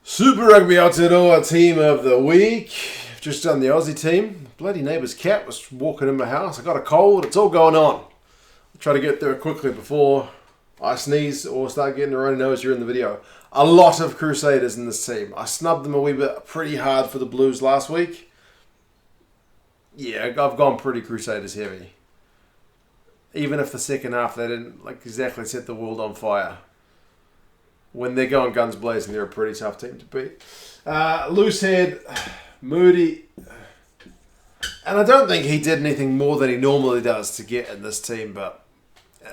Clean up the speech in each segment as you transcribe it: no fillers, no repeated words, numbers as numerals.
Super Rugby Aotearoa team of the week. Just done the Aussie team. Bloody neighbour's cat was walking in my house. I got a cold. It's all going on. I'll try to get through it quickly before I sneeze or start getting a runny nose during the video. A lot of Crusaders in this team. I snubbed them a wee bit pretty hard for the Blues last week. Yeah, I've gone pretty Crusaders heavy. Even if the second half they didn't exactly set the world on fire. When they're going guns blazing, they're a pretty tough team to beat. Loosehead, Moody, and I don't think he did anything more than he normally does to get in this team, but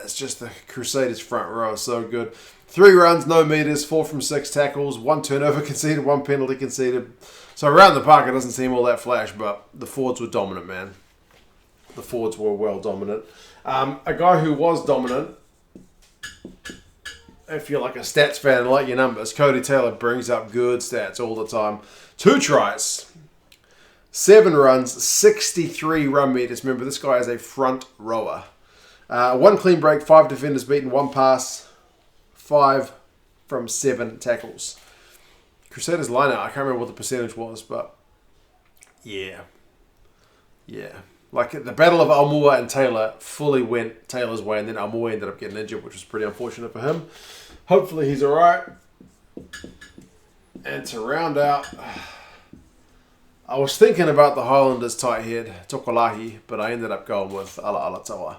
it's just the Crusaders front row is so good. 3 runs, no meters, 4 from 6 tackles, 1 turnover conceded, 1 penalty conceded. So around the park it doesn't seem all that flash, but the forwards were dominant, man. The forwards were well dominant. A guy who was dominant, if you're like a stats fan and like your numbers, Cody Taylor brings up good stats all the time. 2 tries, 7 runs, 63 run meters. Remember, this guy is a front rower. 1 clean break, 5 defenders beaten, 1 pass, 5 from 7 tackles. Crusaders line out, I can't remember what the percentage was, but yeah. Like the battle of Almua and Taylor fully went Taylor's way, and then Almua ended up getting injured, which was pretty unfortunate for him. Hopefully he's alright. And to round out, I was thinking about the Highlanders tight head, Tokolahi, but I ended up going with Ala'alatoa.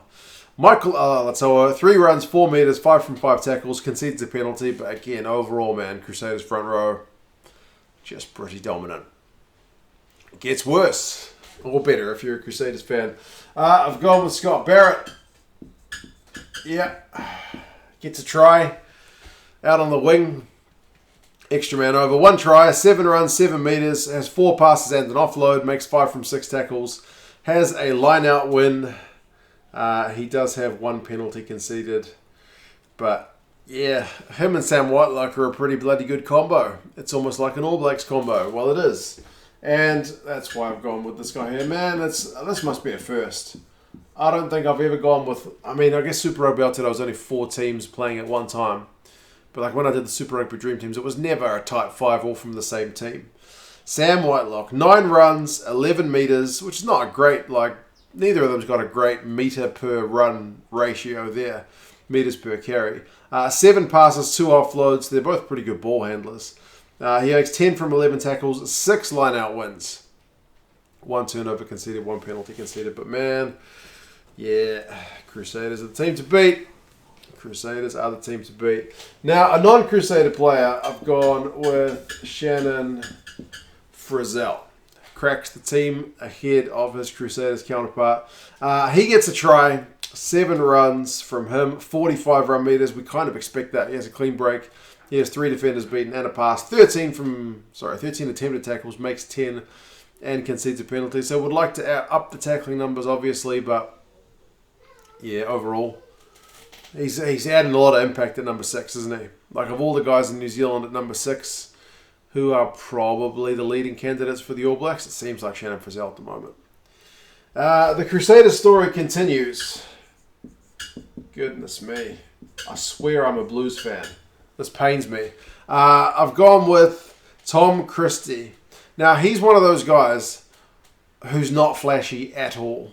Michael Ala'alatoa, 3 runs, 4 meters, 5 from 5 tackles, concedes a penalty, but again, overall, man, Crusaders front row, just pretty dominant. It gets worse. Or better if you're a Crusaders fan. I've gone with Scott Barrett. Yeah. Gets a try. Out on the wing. Extra man over. 1 try. 7 runs, 7 meters. Has 4 passes and an offload. Makes 5 from 6 tackles. Has a line-out win. He does have 1 penalty conceded. But, yeah. Him and Sam Whitelock are a pretty bloody good combo. It's almost like an All Blacks combo. Well, it is. And that's why I've gone with this guy here. Man, this must be a first. I don't think I've ever gone with... I mean, I guess Super Rugby Aotearoa was only 4 teams playing at one time. But like when I did the Super Rugby Dream Teams, it was never a tight 5 all from the same team. Sam Whitelock, 9 runs, 11 meters, which is not a great... neither of them's got a great meter per run ratio there. Meters per carry. 7 passes, 2 offloads. They're both pretty good ball handlers. He makes 10 from 11 tackles, 6 line-out wins. 1 turnover conceded, 1 penalty conceded. But man, yeah, Crusaders are the team to beat. Crusaders are the team to beat. Now, a non-Crusader player, I've gone with Shannon Frizzell. Cracks the team ahead of his Crusaders counterpart. He gets a try, 7 runs from him, 45 run meters. We kind of expect that. He has a clean break. He has 3 defenders beaten and a pass. 13 attempted tackles, makes 10 and concedes a penalty. So would like to up the tackling numbers, obviously, but yeah, overall, he's adding a lot of impact at number 6, isn't he? Like of all the guys in New Zealand at number 6, who are probably the leading candidates for the All Blacks, it seems like Shannon Frizzell at the moment. The Crusaders story continues. Goodness me. I swear I'm a Blues fan. This pains me. I've gone with Tom Christie. Now, he's one of those guys who's not flashy at all.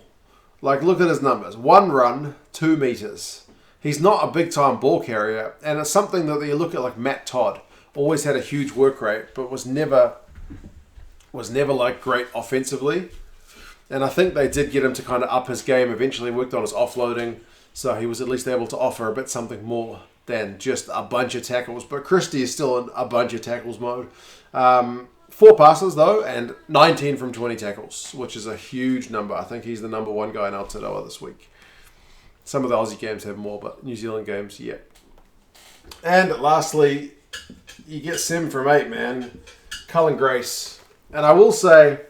Like, look at his numbers. 1 run, 2 meters. He's not a big-time ball carrier, and it's something that you look at like Matt Todd. Always had a huge work rate, but was never like great offensively. And I think they did get him to kind of up his game. Eventually worked on his offloading, so he was at least able to offer a bit something more than just a bunch of tackles. But Christie is still in a bunch of tackles mode. 4 passes, though, and 19 from 20 tackles, which is a huge number. I think he's the number 1 guy in Aotearoa this week. Some of the Aussie games have more, but New Zealand games, yeah. And lastly, you get 7 from 8, man. Cullen Grace. And I will say,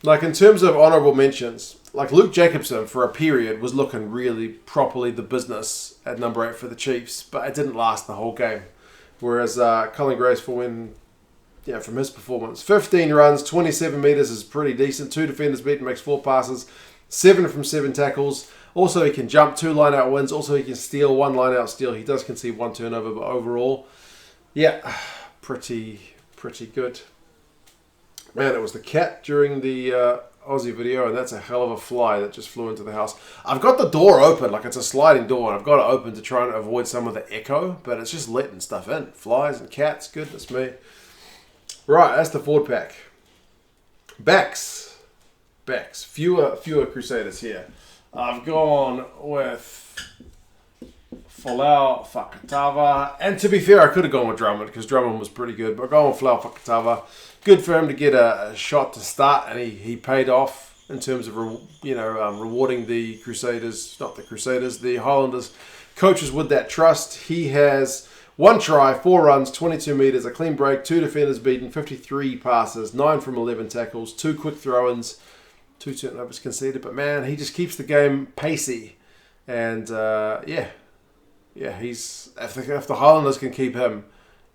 like in terms of honourable mentions, like Luke Jacobson for a period was looking really properly the business at number 8 for the Chiefs, but it didn't last the whole game. Whereas Cullen Grace from his performance, 15 runs, 27 meters is pretty decent. 2 defenders beaten, makes 4 passes, 7 from 7 tackles. Also, he can jump 2 line-out wins. Also, he can steal 1 line-out steal. He does concede 1 turnover, but overall, yeah, pretty pretty good. Man, it was the cat during the Aussie video, and that's a hell of a fly that just flew into the house. I've got the door open, like it's a sliding door, and I've got it open to try and avoid some of the echo, but it's just letting stuff in. Flies and cats, goodness me. Right, that's the forward pack. Backs. Fewer Crusaders here. I've gone with Folau Fakatava, and to be fair, I could have gone with Drummond because Drummond was pretty good, but I've gone with Folau Fakatava. Good for him to get a shot to start, and he paid off in terms of rewarding the the Highlanders coaches with that trust. He has 1 try, 4 runs, 22 metres, a clean break, 2 defenders beaten, 53 passes, 9 from 11 tackles, 2 quick throw-ins, 2 turnovers conceded. But man, he just keeps the game pacey, and he's if the Highlanders can keep him,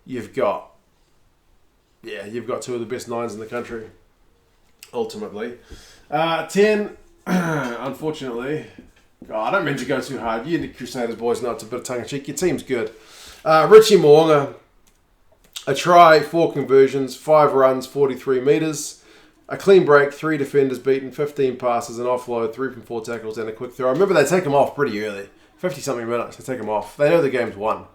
you've got 2 of the best 9s in the country, ultimately. 10, unfortunately, God, I don't mean to go too hard. You Crusaders boys know it's a bit of tongue-in-cheek. Your team's good. Richie Mo'unga, a try, 4 conversions, 5 runs, 43 metres, a clean break, 3 defenders beaten, 15 passes, an offload, 3 from 4 tackles, and a quick throw. I remember they take him off pretty early, 50-something minutes, they take him off. They know the game's won.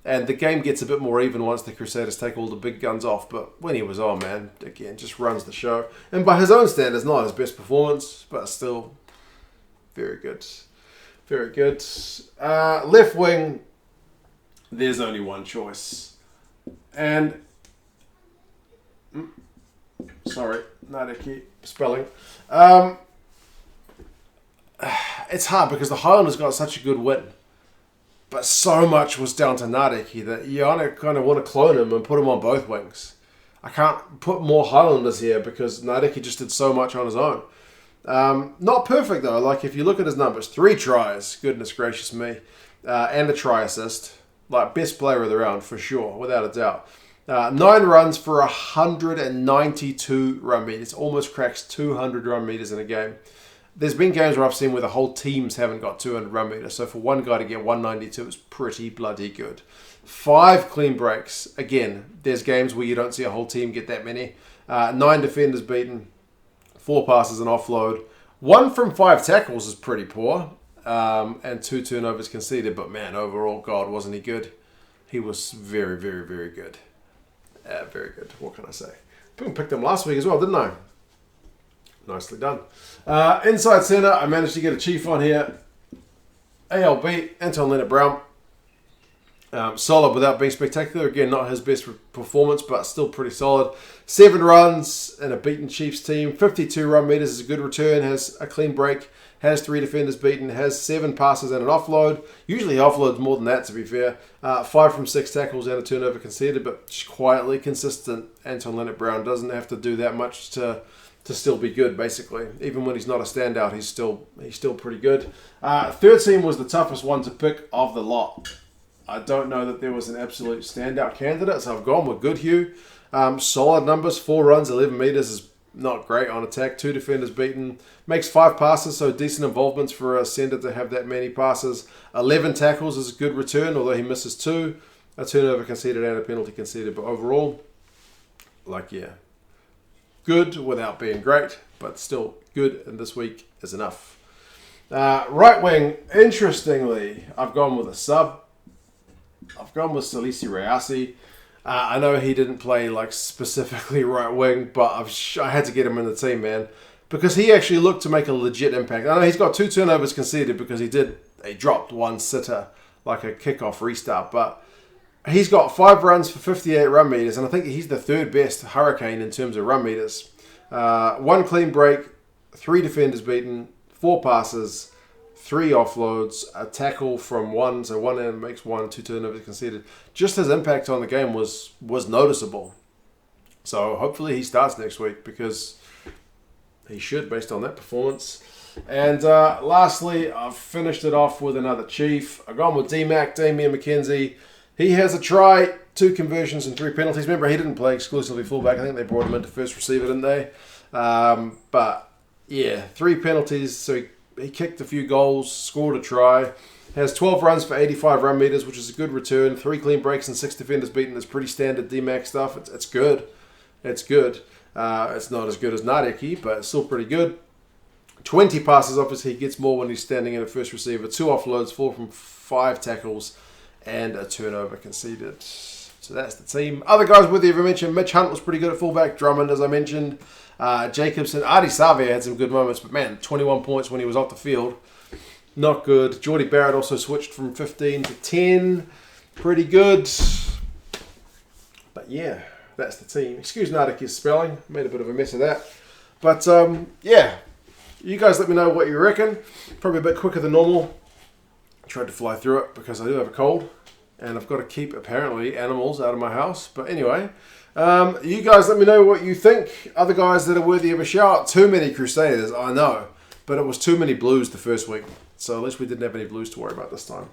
And the game gets a bit more even once the Crusaders take all the big guns off. But when he was on, man, again, just runs the show. And by his own standards, not his best performance, but still very good. Very good. Left wing, there's only one choice. And, sorry, Nadeki spelling. It's hard because the Highlanders got such a good win. But so much was down to Nadeki that you kind of want to clone him and put him on both wings. I can't put more Highlanders here because Nadeki just did so much on his own. Not perfect though. Like if you look at his numbers, 3 tries, goodness gracious me, and a try assist. Like best player of the round for sure, without a doubt. 9 runs for 192 run meters. Almost cracks 200 run meters in a game. There's been games where I've seen where the whole teams haven't got 200 run meters. So for one guy to get 192 is pretty bloody good. 5 clean breaks. Again, there's games where you don't see a whole team get that many. 9 defenders beaten. 4 passes and offload. 1 from 5 tackles is pretty poor. And 2 turnovers conceded. But man, overall, God, wasn't he good? He was very, very, very good. Very good. What can I say? Picked him last week as well, didn't I? Nicely done. Inside centre, I managed to get a Chief on here. ALB, Anton Leonard-Brown. Solid without being spectacular. Again, not his best performance, but still pretty solid. 7 runs in a beaten Chiefs team. 52 run meters is a good return. Has a clean break. Has 3 defenders beaten. Has 7 passes and an offload. Usually he offloads more than that, to be fair. 5 from 6 tackles and a turnover conceded, but just quietly consistent. Anton Leonard-Brown doesn't have to do that much to still be good, basically. Even when he's not a standout, he's still pretty good. 13 was the toughest one to pick of the lot. I don't know that there was an absolute standout candidate, so I've gone with Goodhue. Solid numbers, 4 runs, 11 metres is not great on attack. 2 defenders beaten. Makes 5 passes, so decent involvements for a centre to have that many passes. 11 tackles is a good return, although he misses 2. A turnover conceded and a penalty conceded. But overall, good without being great, but still good, and this week is enough. Right wing, interestingly, I've gone with a sub. I've gone with Salisi Reasi. I know he didn't play specifically right wing, but I had to get him in the team, man, because he actually looked to make a legit impact. I know he's got 2 turnovers conceded because he dropped 1 sitter, like a kickoff restart, but he's got 5 runs for 58 run meters, and I think he's the 3rd best Hurricane in terms of run meters. 1 clean break, 3 defenders beaten, 4 passes, 3 offloads, a tackle from 1, so 1 end makes 1, 2 turnovers conceded. Just his impact on the game was noticeable. So hopefully he starts next week because he should, based on that performance. And lastly, I've finished it off with another Chief. I've gone with D-Mac, Damian McKenzie. He has a try, 2 conversions and 3 penalties. Remember, he didn't play exclusively fullback. I think they brought him into first receiver, didn't they? But yeah, 3 penalties. So he kicked a few goals, scored a try. Has 12 runs for 85 run meters, which is a good return. 3 clean breaks and 6 defenders beaten. It's pretty standard D-Mac stuff. It's good. It's good. It's not as good as Nareki, but it's still pretty good. 20 passes, obviously he gets more when he's standing in at first receiver. 2 offloads, 4 from 5 tackles, and a turnover conceded. So that's the team. Other guys with you, as I mentioned, Mitch Hunt was pretty good at fullback. Drummond, as I mentioned. Jacobson, Artie Savia had some good moments, but man, 21 points when he was off the field. Not good. Geordie Barrett also switched from 15 to 10. Pretty good. But yeah, that's the team. Excuse Nadeki's spelling. Made a bit of a mess of that. But yeah, you guys let me know what you reckon. Probably a bit quicker than normal. Tried to fly through it because I do have a cold. And I've got to keep, apparently, animals out of my house. But anyway, you guys let me know what you think. Other guys that are worthy of a shout. Too many Crusaders, I know. But it was too many Blues the first week. So at least we didn't have any Blues to worry about this time.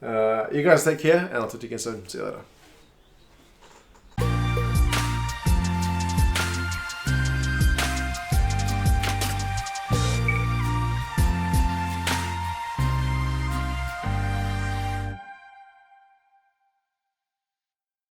You guys take care, and I'll talk to you again soon. See you later.